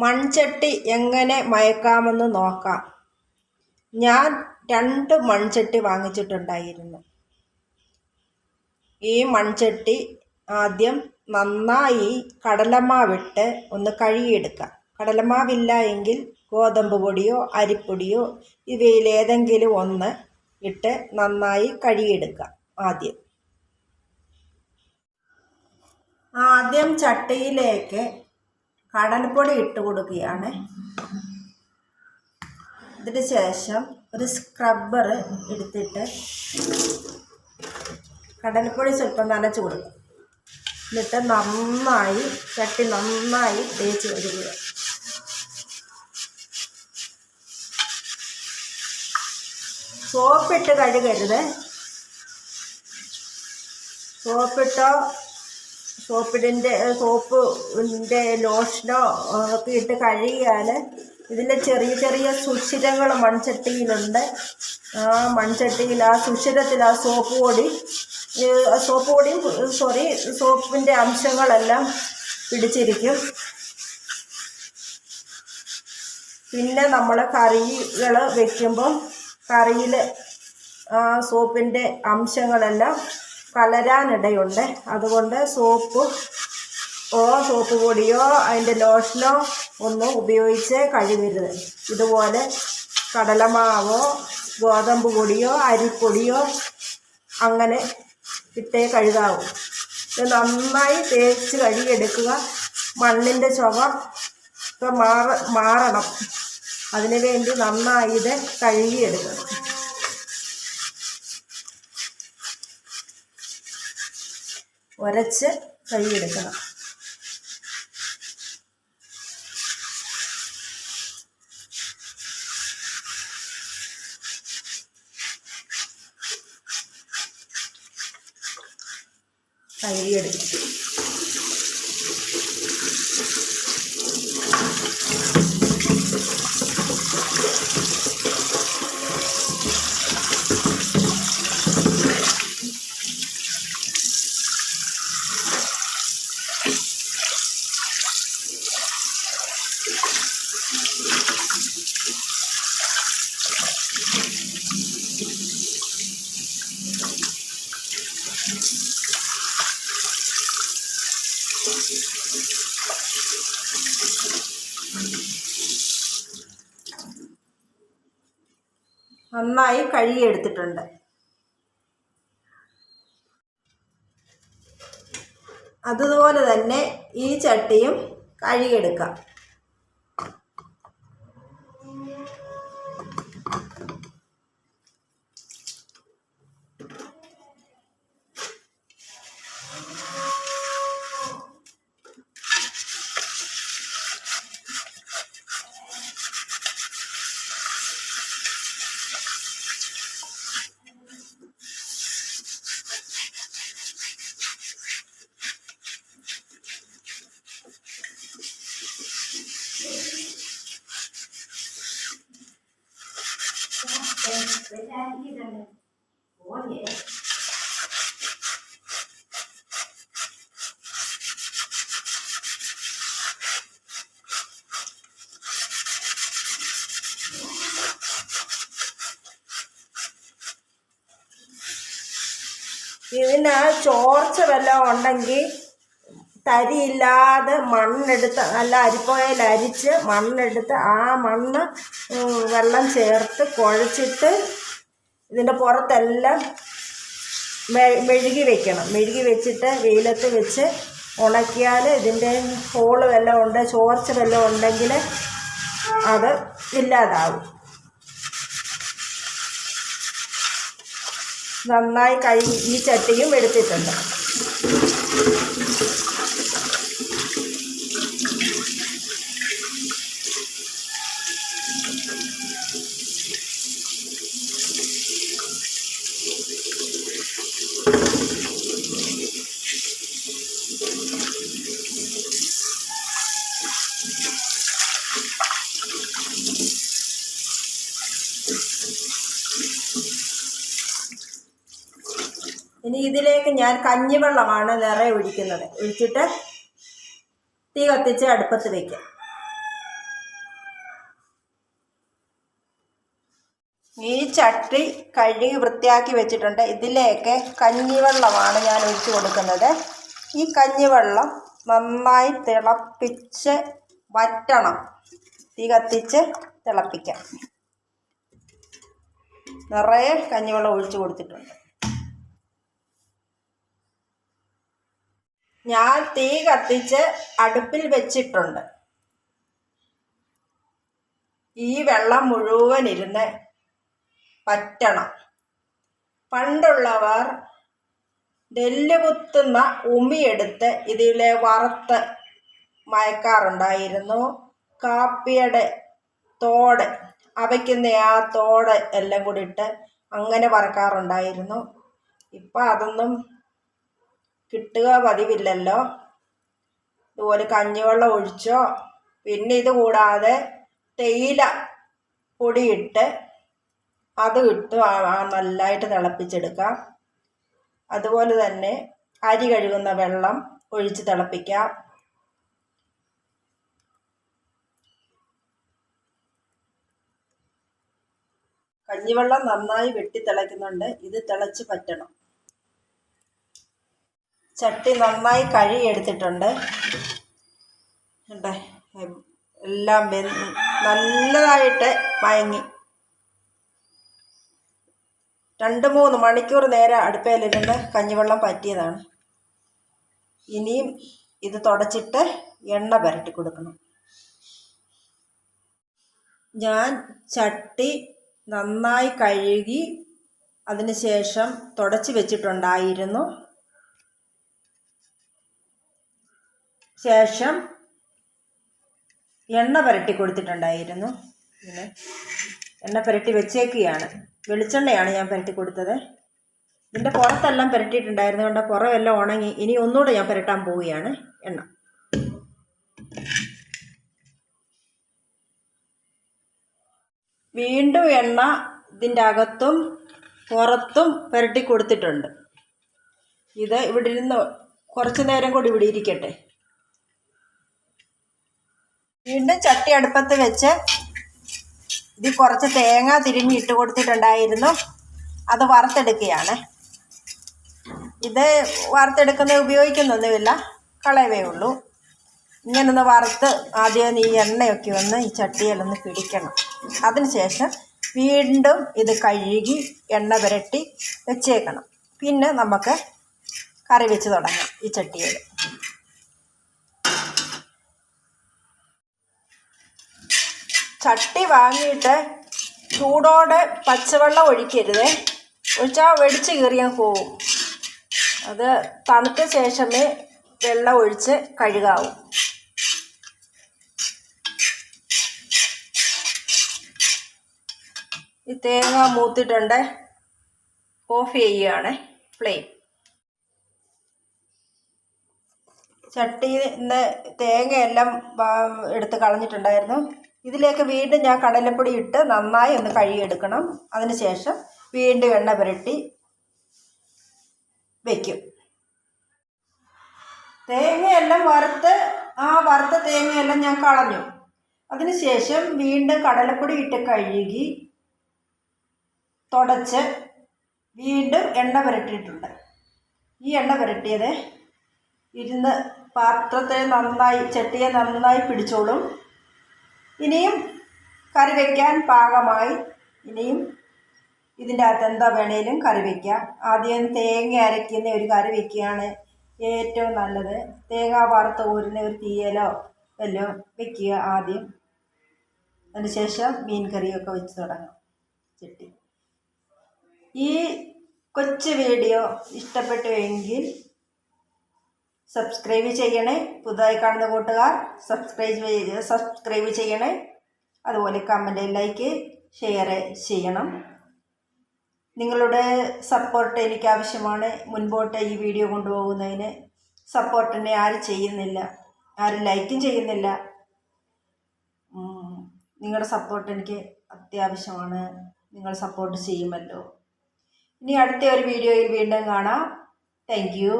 മൺചട്ടി എങ്ങനെ മയക്കാമെന്ന് നോക്കാം. ഞാൻ 2 മൺചട്ടി വാങ്ങിച്ചിട്ടുണ്ടായിരുന്നു. ഈ മൺചട്ടി ആദ്യം നന്നായി കടലമാവിട്ട് ഒന്ന് കഴുകിയെടുക്കാം. കടലമാവില്ല എങ്കിൽ ഗോതമ്പ് പൊടിയോ അരിപ്പൊടിയോ ഇവയിലേതെങ്കിലും ഒന്ന് ഇട്ട് നന്നായി കഴുകിയെടുക്കാം. ആദ്യം ചട്ടിയിലേക്ക് കടലപ്പൊടി ഇട്ട് കൊടുക്കുകയാണ്. ഇതിന് ശേഷം ഒരു സ്ക്രബ്ബർ എടുത്തിട്ട് കടലപ്പൊടി സ്വല്പം നനച്ച് കൊടുക്കും. എന്നിട്ട് ചട്ടി നന്നായി തേച്ച് വരിക. സോപ്പിട്ട് കഴുകരുത്. സോപ്പിൻ്റെ ലോഷനോ ഒക്കെ ഇട്ട് കഴുകിയാൽ ഇതിൻ്റെ ചെറിയ ചെറിയ സുഷിരങ്ങൾ മൺചട്ടിയിലുണ്ട്. ആ മൺചട്ടിയിൽ ആ സുഷിരത്തിൽ ആ സോപ്പിൻ്റെ അംശങ്ങളെല്ലാം പിടിച്ചിരിക്കും. പിന്നെ നമ്മൾ കറികൾ വയ്ക്കുമ്പോൾ കറിയിൽ ആ സോപ്പിൻ്റെ അംശങ്ങളെല്ലാം കലരാനിടയുണ്ട്. അതുകൊണ്ട് സോപ്പ് പൊടിയോ അതിൻ്റെ ലോഷനോ ഒന്നും ഉപയോഗിച്ച് കഴുകരുത്. ഇതുപോലെ കടലമാവോ ഗോതമ്പ് പൊടിയോ അരിപ്പൊടിയോ അങ്ങനെ ഇട്ടേ കഴുകാവൂ. ഇത് നന്നായി തേച്ച് കഴുകിയെടുക്കുക. മണ്ണിൻ്റെ ചുവ ഒക്കെ മാറണം. അതിനു വേണ്ടി നന്നായി ഇത് കഴുകിയെടുക്കണം. ഉരച്ച് കഴുകിയെടുക്കണം. നന്നായി കഴുകിയെടുത്തിട്ടുണ്ട്. അതുപോലെ തന്നെ ഈ ചട്ടിയും കഴുകിയെടുക്കാം. ഇതിന് ചോർച്ച വല്ലതും ഉണ്ടെങ്കിൽ തരിയില്ലാതെ മണ്ണെടുത്ത് നല്ല അരിപ്പയിൽ അരിച്ച് മണ്ണെടുത്ത് ആ മണ്ണ് വെള്ളം ചേർത്ത് കുഴച്ചിട്ട് ഇതിൻ്റെ പുറത്തെല്ലാം മെഴുകി വെക്കണം. മെഴുകി വെച്ചിട്ട് വെയിലത്ത് വെച്ച് ഉണക്കിയാൽ ഇതിൻ്റെ ഹോള് വല്ലതും ഉണ്ട്, ചോർച്ച വല്ലതും ഉണ്ടെങ്കിൽ അത് ഇല്ലാതാവും. നന്നായി കഴുകി ഈ ചട്ടിയും എടുത്തിട്ടുണ്ട്. ഇനി ഇതിലേക്ക് ഞാൻ കഞ്ഞിവെള്ളമാണ് നിറയെ ഒഴിക്കുന്നത്. ഒഴിച്ചിട്ട് തീ കത്തിച്ച് അടുപ്പത്ത് വയ്ക്കാം. ഈ ചട്ടി കഴുകി വൃത്തിയാക്കി വെച്ചിട്ടുണ്ട്. ഇതിലേക്ക് കഞ്ഞിവെള്ളമാണ് ഞാൻ ഒഴിച്ചു കൊടുക്കുന്നത്. ഈ കഞ്ഞിവെള്ളം നന്നായി തിളപ്പിച്ച് വറ്റണം. തീ കത്തിച്ച് തിളപ്പിക്കാം. നിറയെ കഞ്ഞിവെള്ളം ഒഴിച്ചു കൊടുത്തിട്ടുണ്ട്. ഞാൻ തീ കത്തിച്ച് അടുപ്പിൽ വെച്ചിട്ടുണ്ട്. ഈ വെള്ളം മുഴുവൻ ഇരുന്ന് വറ്റണം. പണ്ടുള്ളവർ നെല്ല് കുത്തുന്ന ഉമിയെടുത്ത് ഇതിലെ വറുത്ത് മയക്കാറുണ്ടായിരുന്നു. കാപ്പിയുടെ തോട്, അവയ്ക്കുന്ന ആ തോട് എല്ലാം കൂടി ഇട്ട് അങ്ങനെ വറക്കാറുണ്ടായിരുന്നു. ഇപ്പം അതൊന്നും കിട്ടുക പതിവില്ലല്ലോ. ഇതുപോലെ കഞ്ഞിവെള്ളം ഒഴിച്ചോ, പിന്നെ ഇത് കൂടാതെ തേയില പൊടിയിട്ട് അത് ഇട്ട് നല്ലതായിട്ട് തിളപ്പിച്ചെടുക്കാം. അതുപോലെ തന്നെ അരി കഴുകുന്ന വെള്ളം ഒഴിച്ച് തിളപ്പിക്കാം. കഞ്ഞിവെള്ളം നന്നായി വെട്ടി തിളയ്ക്കുന്നുണ്ട്. ഇത് തിളച്ച് പറ്റണം. ചട്ടി നന്നായി കഴുകിയെടുത്തിട്ടുണ്ട്. എല്ലാം നല്ലതായിട്ട് മയങ്ങി. 2-3 മണിക്കൂർ നേരം അടുപ്പയിലിരുന്ന് കഞ്ഞിവെള്ളം പറ്റിയതാണ്. ഇനിയും ഇത് തുടച്ചിട്ട് എണ്ണ പുരട്ടി കൊടുക്കണം. ഞാൻ ചട്ടി നന്നായി കഴുകി അതിന് ശേഷം തുടച്ച് വെച്ചിട്ടുണ്ടായിരുന്നു. ശേഷം എണ്ണ പുരട്ടി കൊടുത്തിട്ടുണ്ടായിരുന്നു. പിന്നെ എണ്ണ പുരട്ടി വെച്ചേക്കുകയാണ്. വെളിച്ചെണ്ണയാണ് ഞാൻ പുരട്ടി കൊടുത്തത്. ഇതിൻ്റെ പുറത്തെല്ലാം പുരട്ടിയിട്ടുണ്ടായിരുന്നു. കൊണ്ട് പുറമെല്ലാം ഉണങ്ങി. ഇനി ഒന്നുകൂടെ ഞാൻ പുരട്ടാൻ പോവുകയാണ് എണ്ണ. വീണ്ടും എണ്ണ ഇതിൻ്റെ അകത്തും പുറത്തും പുരട്ടി കൊടുത്തിട്ടുണ്ട്. ഇത് ഇവിടെ ഇരുന്ന് കുറച്ച് നേരം കൂടി ഇവിടെ ഇരിക്കട്ടെ. വീണ്ടും ചട്ടി അടുപ്പത്ത് വെച്ച് ഇതിൽ കുറച്ച് തേങ്ങ തിരിഞ്ഞ് ഇട്ട് കൊടുത്തിട്ടുണ്ടായിരുന്നു. അത് വറുത്തെടുക്കുകയാണ്. ഇത് വറുത്തെടുക്കുന്നത് ഉപയോഗിക്കുന്നൊന്നുമില്ല, കളയവേ ഉള്ളൂ. ഇങ്ങനൊന്ന് വറുത്ത് ആദ്യം ഈ എണ്ണയൊക്കെ ഒന്ന് ഈ ചട്ടിയിലൊന്ന് പിടിക്കണം. അതിനുശേഷം വീണ്ടും ഇത് കഴുകി എണ്ണ പുരട്ടി വെച്ചേക്കണം. പിന്നെ നമുക്ക് കറി വെച്ച് തുടങ്ങാം. ഈ ചട്ടിയിൽ ചട്ടി വാങ്ങിയിട്ട് ചൂടോടെ പച്ചവെള്ളം ഒഴിക്കരുത്. ഒഴിച്ചാൽ വെടിച്ച് കീറിയാൽ പോവും. അത് തണുത്ത ശേഷമേ വെള്ളം ഒഴിച്ച് കഴുകാവൂ. ഈ തേങ്ങ മൂത്തിട്ടുണ്ട്. ഓഫ് ചെയ്യുകയാണ് ഫ്ലെയിം. ചട്ടിയിൽ നിന്ന് തേങ്ങയെല്ലാം എടുത്ത് കളഞ്ഞിട്ടുണ്ടായിരുന്നു. ഇതിലേക്ക് വീണ്ടും ഞാൻ കടലപ്പൊടി ഇട്ട് നന്നായി ഒന്ന് കഴുകിയെടുക്കണം. അതിന് ശേഷം വീണ്ടും എണ്ണ പുരട്ടി വയ്ക്കും. തേങ്ങയെല്ലാം വറുത്ത തേങ്ങയെല്ലാം ഞാൻ കളഞ്ഞു. അതിന് ശേഷം വീണ്ടും കടലപ്പൊടി ഇട്ട് കഴുകി തുടച്ച് വീണ്ടും എണ്ണ പുരട്ടിയിട്ടുണ്ട്. ഈ എണ്ണ പുരട്ടിയത് ഇരുന്ന് ചട്ടിയെ നന്നായി പിടിച്ചോളും. ഇനിയും കറി വയ്ക്കാൻ പാകമായി. ഇനിയും ഇതിൻ്റെ അകത്ത് എന്താ വേണേലും കറി വയ്ക്കാം. ആദ്യം തേങ്ങ അരയ്ക്കുന്ന ഒരു കറി വയ്ക്കുകയാണ് ഏറ്റവും നല്ലത്. തേങ്ങ വറുത്ത് ഊരുന്ന ഒരു തീയലോ വല്ലതും വയ്ക്കുക ആദ്യം. അതിനുശേഷം മീൻ കറിയൊക്കെ വെച്ച് തുടങ്ങാം. ചട്ടി ഈ കൊച്ചു വീഡിയോ ഇഷ്ടപ്പെട്ടുവെങ്കിൽ സബ്സ്ക്രൈബ് ചെയ്യണേ. പുതുതായി കാണുന്ന കൂട്ടുകാർ സബ്സ്ക്രൈബ് ചെയ്യണേ. അതുപോലെ കമൻറ്റ്, ലൈക്ക്, ഷെയർ ചെയ്യണം. നിങ്ങളുടെ സപ്പോർട്ട് എനിക്ക് ആവശ്യമാണ്. മുൻപോട്ട് ഈ വീഡിയോ കൊണ്ടുപോകുന്നതിന് സപ്പോർട്ടിനെ ആരും ചെയ്യുന്നില്ല, ആരും ലൈക്കും ചെയ്യുന്നില്ല. നിങ്ങളുടെ സപ്പോർട്ട് എനിക്ക് അത്യാവശ്യമാണ്. നിങ്ങൾ സപ്പോർട്ട് ചെയ്യുമല്ലോ. ഇനി അടുത്ത ഒരു വീഡിയോയിൽ വീണ്ടും കാണാം. Thank you.